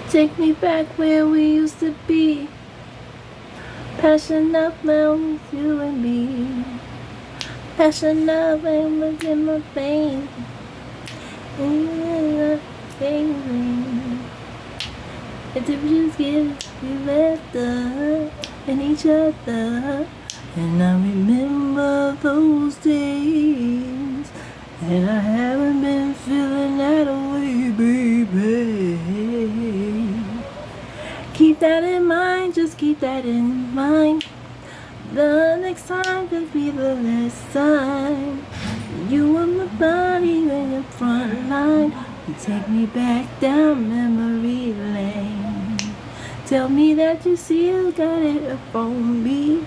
Take me back where we used to be. Passion up now with you and me. Passion up and was in my veins. And if you just give we left us and each other. And I remember those days. And I haven't been feeling that way, baby. Keep that in mind, just keep that in mind. The next time could be the last time. You and my body in the front line. You take me back down memory lane. Tell me that you still got it up on me.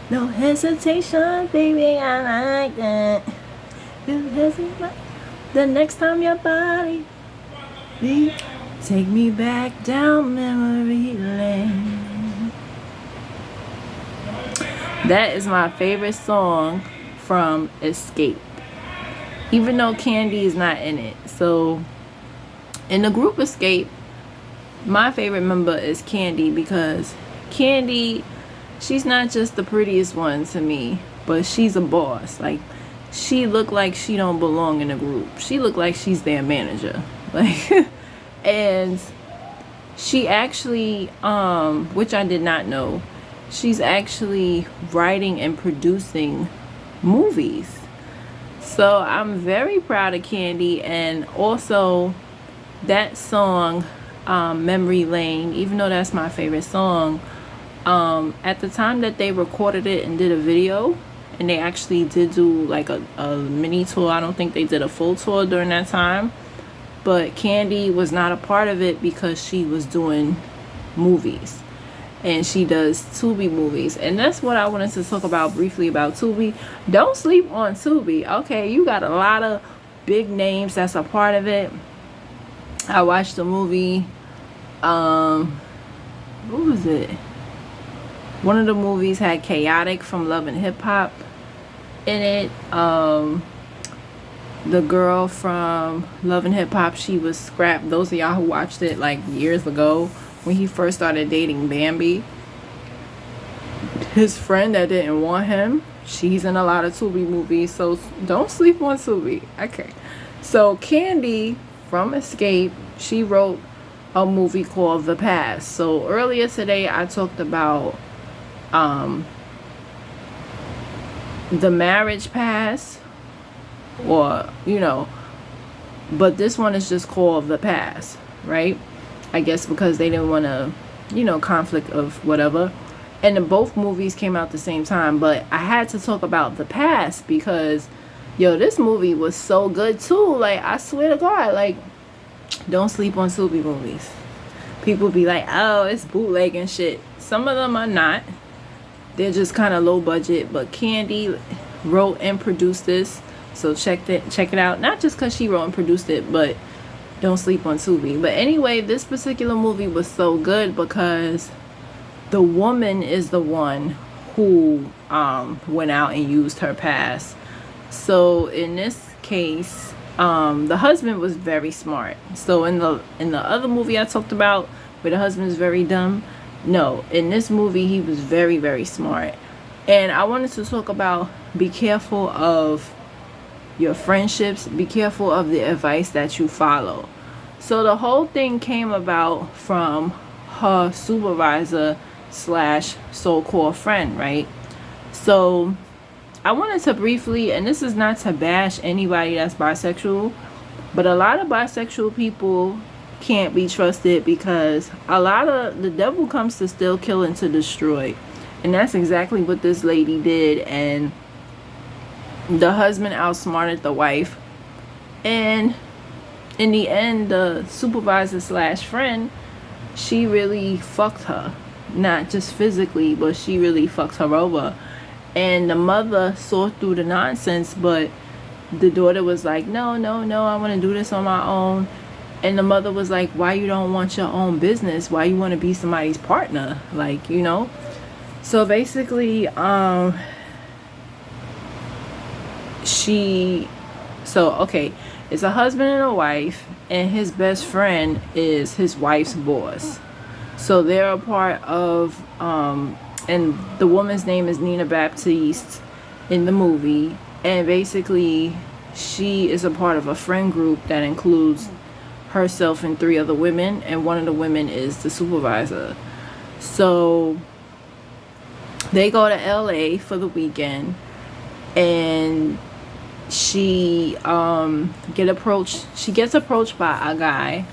No hesitation, baby, I like that. The next time your body take me back down memory lane. That is my favorite song from Xscape, even though Kandi is not in it. So in the group Xscape, my favorite member is Kandi, because Kandi, she's not just the prettiest one to me, but she's a boss. Like, she look like she don't belong in a group. She look like she's their manager. Like, and she actually, which I did not know, she's actually writing and producing movies. So I'm very proud of Kandi. And also that song, Memory Lane, even though that's my favorite song, at the time that they recorded it and did a video, and they actually did do like a mini tour. I don't think they did a full tour during that time, but Kandi was not a part of it because she was doing movies, and she does Tubi movies. And that's what I wanted to talk about briefly about Tubi. Don't sleep on Tubi. Okay, you got a lot of big names that's a part of it. I watched the movie, what was it? One of the movies had Chaotic from Love and Hip Hop in it. The girl from Love and Hip Hop, she was scrapped. Those of y'all who watched it like years ago, when he first started dating Bambi, his friend that didn't want him, she's in a lot of Tubi movies. So don't sleep on Tubi. Okay. So Kandi from Xscape, she wrote a movie called The Past. So earlier today I talked about the marriage past, or but this one is just called The Past, right? I guess because they didn't want to conflict of whatever. And both movies came out the same time, but I had to talk about The Past because this movie was so good too. Like, I swear to God, like, don't sleep on Tubi movies. People be like, oh, it's bootleg and shit. Some of them are not. They're just kind of low budget, but Kandi wrote and produced this, so check it out. Not just because she wrote and produced it, but don't sleep on Tubi. But anyway, this particular movie was so good because the woman is the one who went out and used her past. So in this case, the husband was very smart. So in the other movie I talked about, where the husband is very dumb, no, in this movie he was very, very smart. And I wanted to talk about, be careful of your friendships, be careful of the advice that you follow. So the whole thing came about from her supervisor slash so-called friend, right? So I wanted to briefly, and this is not to bash anybody that's bisexual, but a lot of bisexual people can't be trusted, because a lot of the devil comes to steal, kill, and to destroy. And that's exactly what this lady did. And the husband outsmarted the wife, and in the end, the supervisor slash friend, she really fucked her. Not just physically, but she really fucked her over. And the mother saw through the nonsense, but the daughter was like, no, I want to do this on my own. And the mother was like, why you don't want your own business? Why you want to be somebody's partner? Like, So basically, okay. It's a husband and a wife, and his best friend is his wife's boss. So they're a part of, and the woman's name is Nina Baptiste in the movie. And basically, she is a part of a friend group that includes herself and 3 other women, and one of the women is the supervisor. So they go to LA for the weekend, and she gets approached by a guy,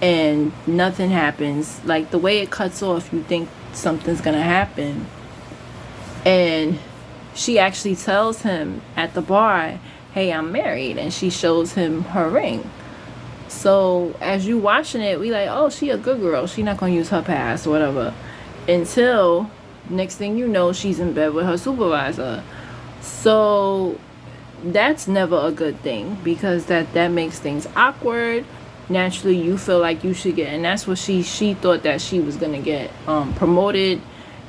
and nothing happens. Like, the way it cuts off, you think something's gonna happen, and she actually tells him at the bar, hey, I'm married, and she shows him her ring. So as you watching it, we like, oh, she a good girl, she not gonna use her past or whatever, until next thing you know, she's in bed with her supervisor. So that's never a good thing, because that makes things awkward. Naturally, you feel like you should get, and that's what she thought that she was gonna get promoted.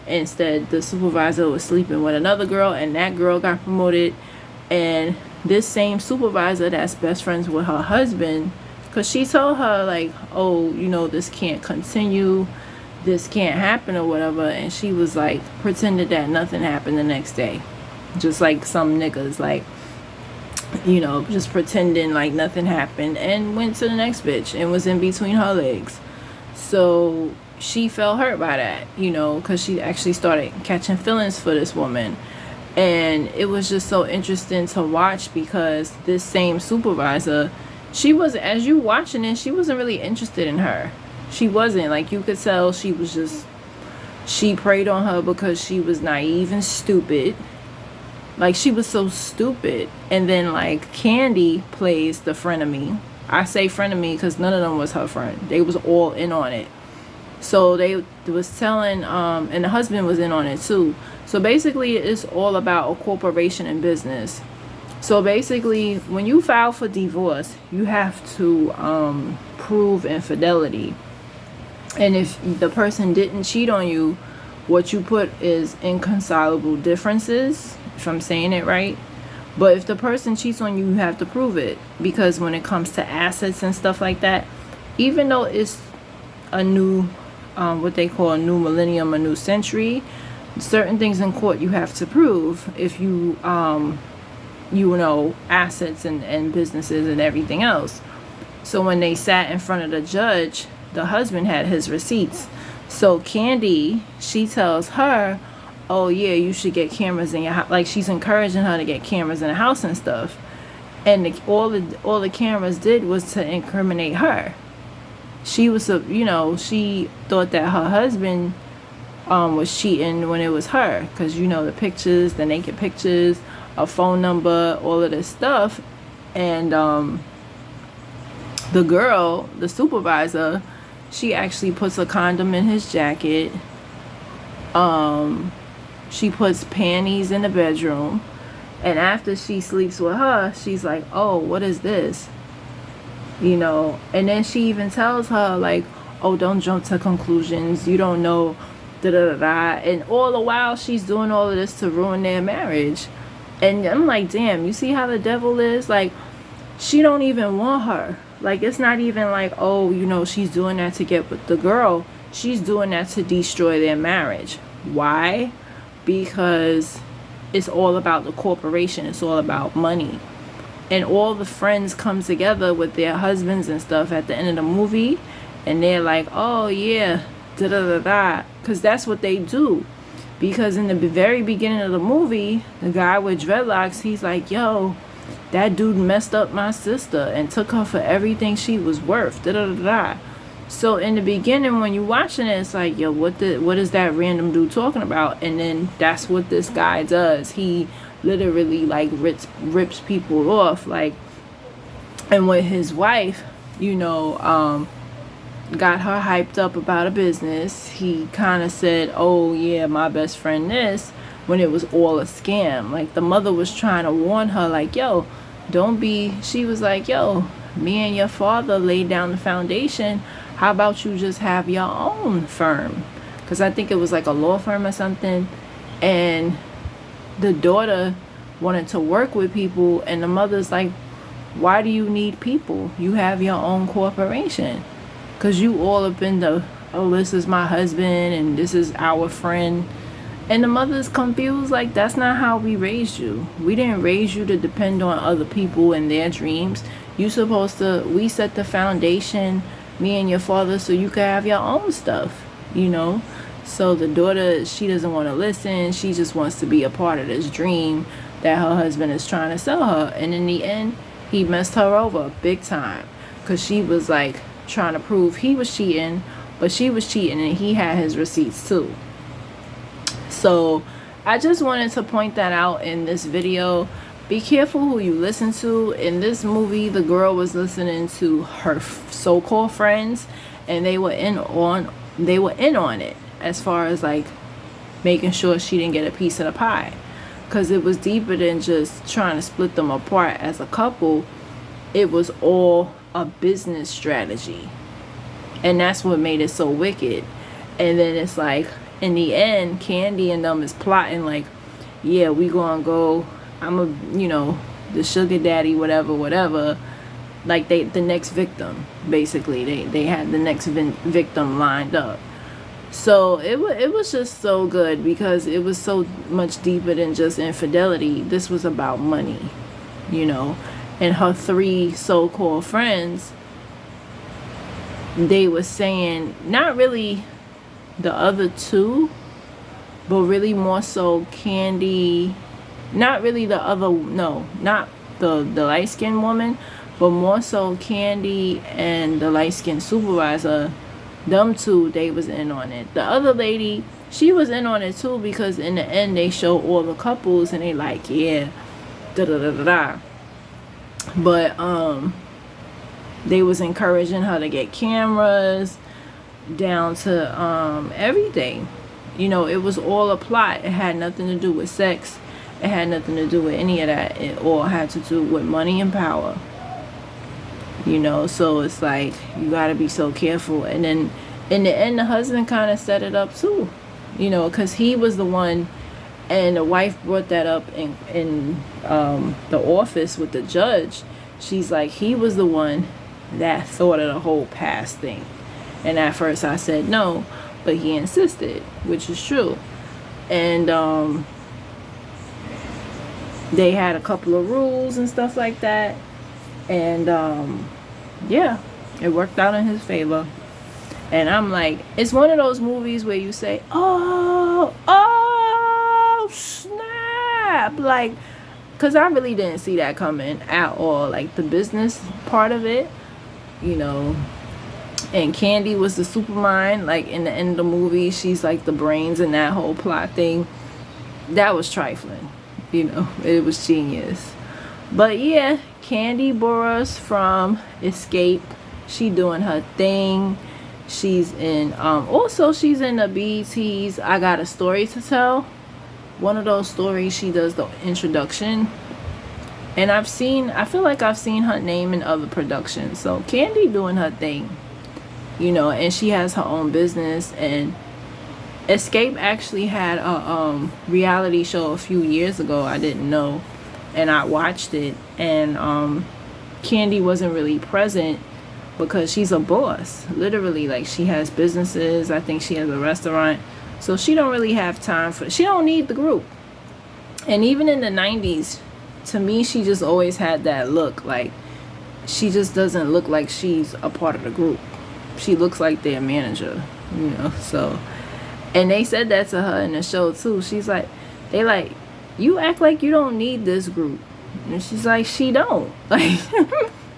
Instead, the supervisor was sleeping with another girl, and that girl got promoted. And this same supervisor that's best friends with her husband, because she told her, like, oh, you know, this can't continue, this can't happen or whatever, and she was like, pretended that nothing happened the next day, just like some niggas, like, you know, just pretending like nothing happened, and went to the next bitch and was in between her legs. So she felt hurt by that, you know, because she actually started catching feelings for this woman. And it was just so interesting to watch, because this same supervisor, she was, as you watching it, she wasn't really interested in her. She wasn't, like, you could tell she was just, she preyed on her because she was naive and stupid. Like, she was so stupid. And then, like, Kandi plays the frenemy. I say frenemy because none of them was her friend. They was all in on it. So they was telling, and the husband was in on it too. So basically, it's all about a corporation and business. So basically, when you file for divorce, you have to prove infidelity. And if the person didn't cheat on you, what you put is inconsolable differences, if I'm saying it right. But if the person cheats on you, you have to prove it. Because when it comes to assets and stuff like that, even though it's a new, what they call a new millennium, a new century, certain things in court you have to prove if you, you know, assets and businesses and everything else. So when they sat in front of the judge, the husband had his receipts. So Kandi, she tells her, oh yeah, you should get cameras in your house. Like, she's encouraging her to get cameras in the house and stuff. And all the cameras did was to incriminate her. She was, you know, she thought that her husband was cheating when it was her, because, you know, the pictures, the naked pictures, a phone number, all of this stuff. And the girl, the supervisor, she actually puts a condom in his jacket. She puts panties in the bedroom, and after she sleeps with her, she's like, oh, what is this, you know? And then she even tells her, like, oh, don't jump to conclusions, you don't know, da da da da. And all the while she's doing all of this to ruin their marriage. And I'm like, damn, you see how the devil is? Like, she don't even want her. Like, it's not even like, oh, you know, she's doing that to get with the girl. She's doing that to destroy their marriage. Why? Because it's all about the corporation. It's all about money. And all the friends come together with their husbands and stuff at the end of the movie, and they're like, oh yeah, da da da da, because that's what they do. Because in the very beginning of the movie, the guy with dreadlocks, he's like, yo, that dude messed up my sister and took her for everything she was worth, da da da da. So in the beginning, when you're watching it, it's like, yo, what is that random dude talking about? And then that's what this guy does. He literally, like, rips people off, like. And with his wife, you know, got her hyped up about a business. He kind of said, oh yeah, my best friend this, when it was all a scam. Like, the mother was trying to warn her, like, yo, don't be. She was like, yo, me and your father laid down the foundation. How about you just have your own firm? Because I think it was like a law firm or something. And the daughter wanted to work with people, and the mother's like, Why do you need people? You have your own corporation. Because you all up in the, oh, this is my husband and this is our friend. And the mother's confused, like, that's not how we raised you. We didn't raise you to depend on other people and their dreams. You supposed to, we set the foundation, me and your father, so you could have your own stuff, you know. So the daughter, she doesn't want to listen. She just wants to be a part of this dream that her husband is trying to sell her. And in the end, he messed her over big time. Because she was like trying to prove he was cheating, but she was cheating and he had his receipts too. So I just wanted to point that out in this video. Be careful who you listen to. In this movie, the girl was listening to her so-called friends, and they were in on it as far as like making sure she didn't get a piece of the pie, because it was deeper than just trying to split them apart as a couple. It was all a business strategy, and that's what made it so wicked. And then it's like, in the end, Kandi and them is plotting like, yeah, we gonna go, I'm a, you know, the sugar daddy, whatever, like the next victim, basically. They had the next victim lined up. So it was just so good, because it was so much deeper than just infidelity. This was about money, you know. And her three so-called friends, they were saying, not really the other two, but really more so Kandi, not really the other, no, not the light-skinned woman, but more so Kandi and the light-skinned supervisor. Them two, they was in on it. The other lady, she was in on it too, because in the end they show all the couples and they like, yeah, da da da da da. But they was encouraging her to get cameras, down to everything. You know, it was all a plot. It had nothing to do with sex. It had nothing to do with any of that. It all had to do with money and power. You know, so it's like, you gotta be so careful. And then in the end, the husband kind of set it up too, you know, because he was the one, and the wife brought that up in the office with the judge. She's like, he was the one that thought of the whole past thing. And at first I said no, but he insisted, which is true. And they had a couple of rules and stuff like that. And yeah, it worked out in his favor. And I'm like, it's one of those movies where you say, oh snap, like, because I really didn't see that coming at all, like the business part of it, you know. And Kandi was the supermind, like in the end of the movie, she's like the brains in that whole plot thing. That was trifling, you know, it was genius. But yeah, Kandi Burruss from Xscape, she doing her thing. She's in also she's in the BET's I Got a Story to Tell. One of those stories, she does the introduction. And I feel like I've seen her name in other productions. So Kandi doing her thing, you know, and she has her own business. And Xscape actually had a reality show a few years ago. I didn't know, and I watched it. And Kandi wasn't really present because she's a boss, literally. Like, she has businesses. I think she has a restaurant, so she don't really have time for, she don't need the group. And even in the 90s, to me, she just always had that look. Like, she just doesn't look like she's a part of the group. She looks like their manager, you know. So, and they said that to her in the show too. She's like, they like, you act like you don't need this group. And she's like, she don't. Like,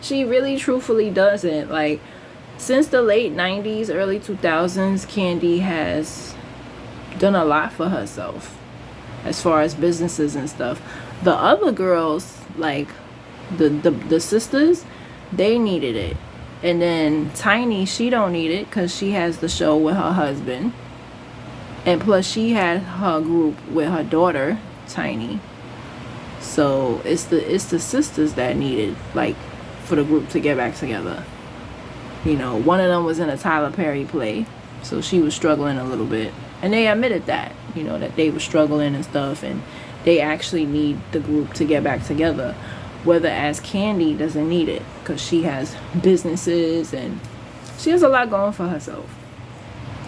she really truthfully doesn't. Like, since the late 90s, early 2000s, Kandi has done a lot for herself as far as businesses and stuff. The other girls, like the sisters, they needed it. And then Tiny, she don't need it because she has the show with her husband. And plus she had her group with her daughter, Tiny. So it's the sisters that needed, like, for the group to get back together. You know, one of them was in a Tyler Perry play, so she was struggling a little bit. And they admitted that, you know, that they were struggling and stuff, and they actually need the group to get back together. Whereas Kandi doesn't need it because she has businesses and she has a lot going for herself.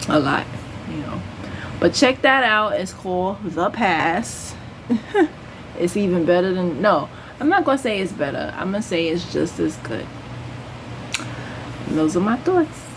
A lot, you know. But check that out. It's called The Pass. It's even better than, no, I'm not going to say it's better. I'm going to say it's just as good. And those are my thoughts.